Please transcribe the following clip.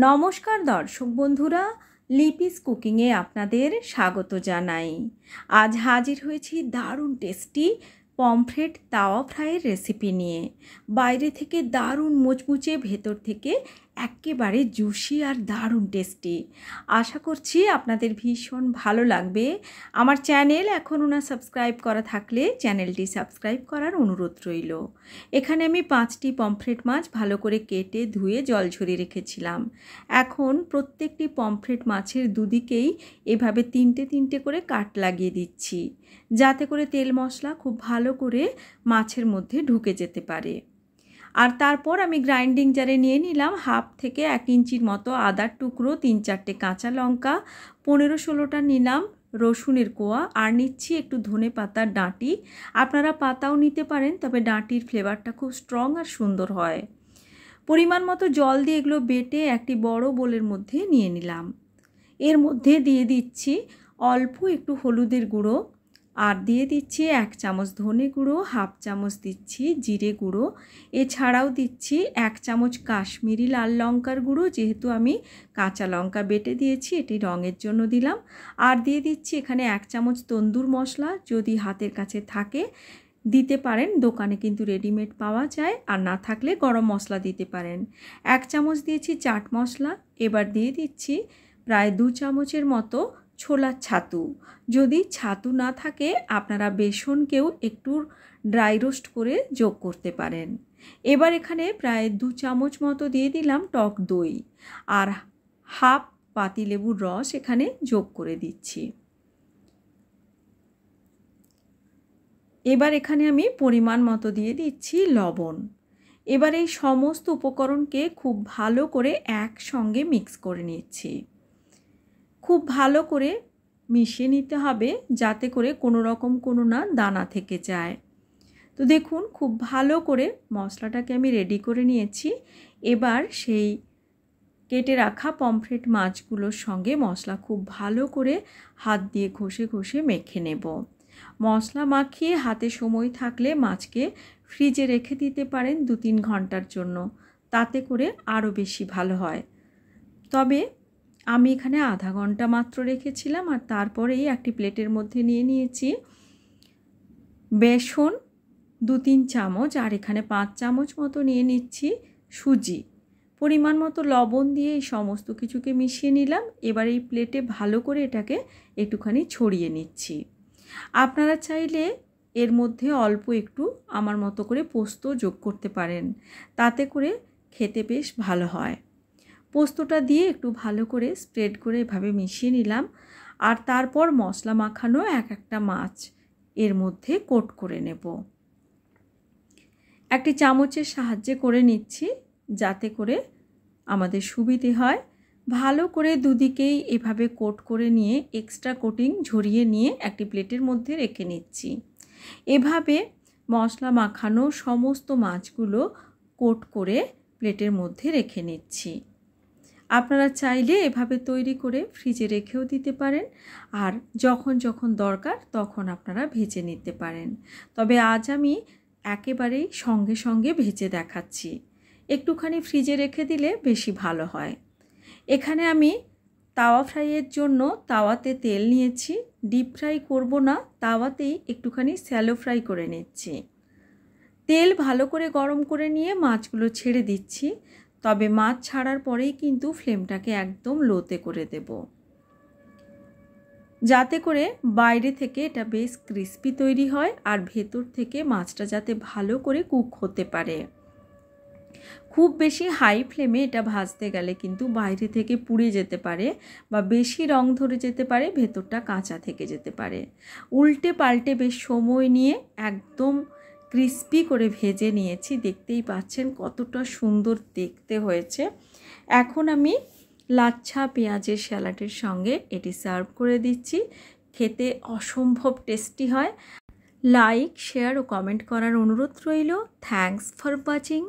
নমস্কার দর্শক বন্ধুরা, লিপিস কুকিংয়ে আপনাদের স্বাগত জানাই। আজ হাজির হয়েছি দারুণ টেস্টি পমফ্রেট তাওয়া ফ্রাইয়ের রেসিপি নিয়ে। বাইরে থেকে দারুণ মুচমুচে, ভেতর থেকে একেবারে জুসি আর দারুণ টেস্টি। আশা করছি আপনাদের ভীষণ ভালো লাগবে। আমার চ্যানেল এখনও না সাবস্ক্রাইব করা থাকলে চ্যানেলটি সাবস্ক্রাইব করার অনুরোধ রইল। এখানে আমি 5টি পমফ্রেট মাছ ভালো করে কেটে ধুয়ে জল ঝরিয়ে রেখেছিলাম। এখন প্রত্যেকটি পমফ্রেট মাছের দুদিকেই এভাবে 3টে করে কাট লাগিয়ে দিচ্ছি, যাতে করে তেল মশলা খুব ভালো করে মাছের মধ্যে ঢুকে যেতে পারে। আর তারপর আমি গ্রাইন্ডিং জারে নিয়ে নিলাম 1/2 থেকে 1 ইঞ্চির মতো আদার টুকরো, 3-4টে কাঁচা লঙ্কা, 15-16টা নিলাম রসুনের কোয়া, আর নিচ্ছি একটু ধনে পাতার ডাঁটি। আপনারা পাতাও নিতে পারেন, তবে ডাঁটির ফ্লেভারটা খুব স্ট্রং আর সুন্দর হয়। পরিমাণ মতো জল দিয়ে এগুলো বেটে একটি বড় বোলের মধ্যে নিয়ে নিলাম। এর মধ্যে দিয়ে দিচ্ছি অল্প একটু হলুদের গুঁড়ো, আর দিয়ে দিচ্ছি 1 চামচ ধনে গুঁড়ো, 1/2 চামচ দিচ্ছি জিরে গুঁড়ো, এছাড়াও দিচ্ছি 1 চামচ কাশ্মীরি লাল লঙ্কার গুঁড়ো, যেহেতু আমি কাঁচা লঙ্কা বেটে দিয়েছি এটি রঙের জন্য দিলাম। আর দিয়ে দিচ্ছি এখানে 1 চামচ তন্দুর মশলা, যদি হাতের কাছে থাকে দিতে পারেন, দোকানে কিন্তু রেডিমেড পাওয়া যায়, আর না থাকলে গরম মশলা দিতে পারেন। 1 চামচ দিয়েছি চাট মশলা। এবার দিয়ে দিচ্ছি প্রায় 2 চামচের মতো ছোলার ছাতু। যদি ছাতু না থাকে আপনারা বেসনকেও একটু ড্রাই রোস্ট করে যোগ করতে পারেন। এবার এখানে প্রায় 2 চামচ মতো দিয়ে দিলাম টক দই, আর 1/2 পাতিলেবুর রস এখানে যোগ করে দিচ্ছি। এবার এখানে আমি পরিমাণ মতো দিয়ে দিচ্ছি লবণ। এবার এই সমস্ত উপকরণকে খুব ভালো করে একসঙ্গে মিক্স করে নিচ্ছি। খুব ভালো করে মিশিয়ে নিতে হবে, যাতে করে কোনো রকম কোনো না দানা থেকে যায়। তো দেখুন, খুব ভালো করে মশলাটাকে আমি রেডি করে নিয়েছি। এবার সেই কেটে রাখা পমফ্রেট মাছগুলোর সঙ্গে মশলা খুব ভালো করে হাত দিয়ে ঘষে ঘষে মেখে নেব। মশলা মাখিয়ে হাতে সময় থাকলে মাছকে ফ্রিজে রেখে দিতে পারেন 2-3 ঘন্টার জন্য, তাতে করে আরও বেশি ভালো হয়। তবে আমি এখানে আধা ঘন্টা মাত্র রেখেছিলাম। আর তারপরেই একটি প্লেটের মধ্যে নিয়ে নিয়েছি বেসন 2-3 চামচ, আর এখানে 5 চামচ মতো নিয়ে নিচ্ছি সুজি। পরিমাণ মতো লবণ দিয়ে এই সমস্ত কিছুকে মিশিয়ে নিলাম। এবার এই প্লেটে ভালো করে এটাকে একটুখানি ছড়িয়ে নিচ্ছি। আপনারা চাইলে এর মধ্যে অল্প একটু আমার মতো করে পোস্ত যোগ করতে পারেন, তাতে করে খেতে বেশ ভালো হয়। পোস্তটা দিয়ে একটু ভালো করে স্প্রেড করে এভাবে মিশিয়ে নিলাম। আর তারপর মশলা মাখানো একটা মাছ এর মধ্যে কোট করে নেব। একটি চামচের সাহায্যে করে নিচ্ছি, যাতে করে আমাদের সুবিধে হয়। ভালো করে দুদিকেই এভাবে কোট করে নিয়ে এক্সট্রা কোটিং ঝরিয়ে নিয়ে একটি প্লেটের মধ্যে রেখে নিচ্ছি। এভাবে মশলা মাখানো সমস্ত মাছগুলো কোট করে প্লেটের মধ্যে রেখে নিচ্ছি। আপনারা চাইলে এভাবে তৈরি করে ফ্রিজে রেখেও দিতে পারেন, আর যখন যখন দরকার তখন আপনারা ভেজে নিতে পারেন। তবে আজ আমি একেবারেই সঙ্গে সঙ্গে ভেজে দেখাচ্ছি, একটুখানি ফ্রিজে রেখে দিলে বেশি ভালো হয়। এখানে আমি তাওয়া ফ্রাইয়ের জন্য তাওয়াতে তেল নিয়েছি। ডিপ ফ্রাই করব না, তাওয়াতেই একটুখানি শ্যালো ফ্রাই করে নিচ্ছি। তেল ভালো করে গরম করে নিয়ে মাছগুলো ছেড়ে দিচ্ছি। তবে মাছ ছাড়ার পরেই কিন্তু ফ্লেমটাকে একদম লোতে করে দেব, যাতে করে বাইরে থেকে এটা বেশ ক্রিস্পি তৈরি হয়, আর ভেতর থেকে মাছটা যাতে ভালো করে কুক হতে পারে। খুব বেশি হাই ফ্লেমে এটা ভাজতে গেলে কিন্তু বাইরে থেকে পুড়ে যেতে পারে, বা বেশি রং ধরে যেতে পারে, ভেতরটা কাঁচা থেকে যেতে পারে। উল্টে পাল্টে বেশ সময় নিয়ে একদম ক্রিস্পি করে ভেজে নিয়েছি। দেখতেই পাচ্ছেন কতটা সুন্দর দেখতে হয়েছে। এখন আমি লাচ্ছা পেঁয়াজের স্যালাডের সঙ্গে এটি সার্ভ করে দিচ্ছি। খেতে অসম্ভব টেস্টি হয়। লাইক, শেয়ার ও কমেন্ট করার অনুরোধ রইল। Thanks for watching.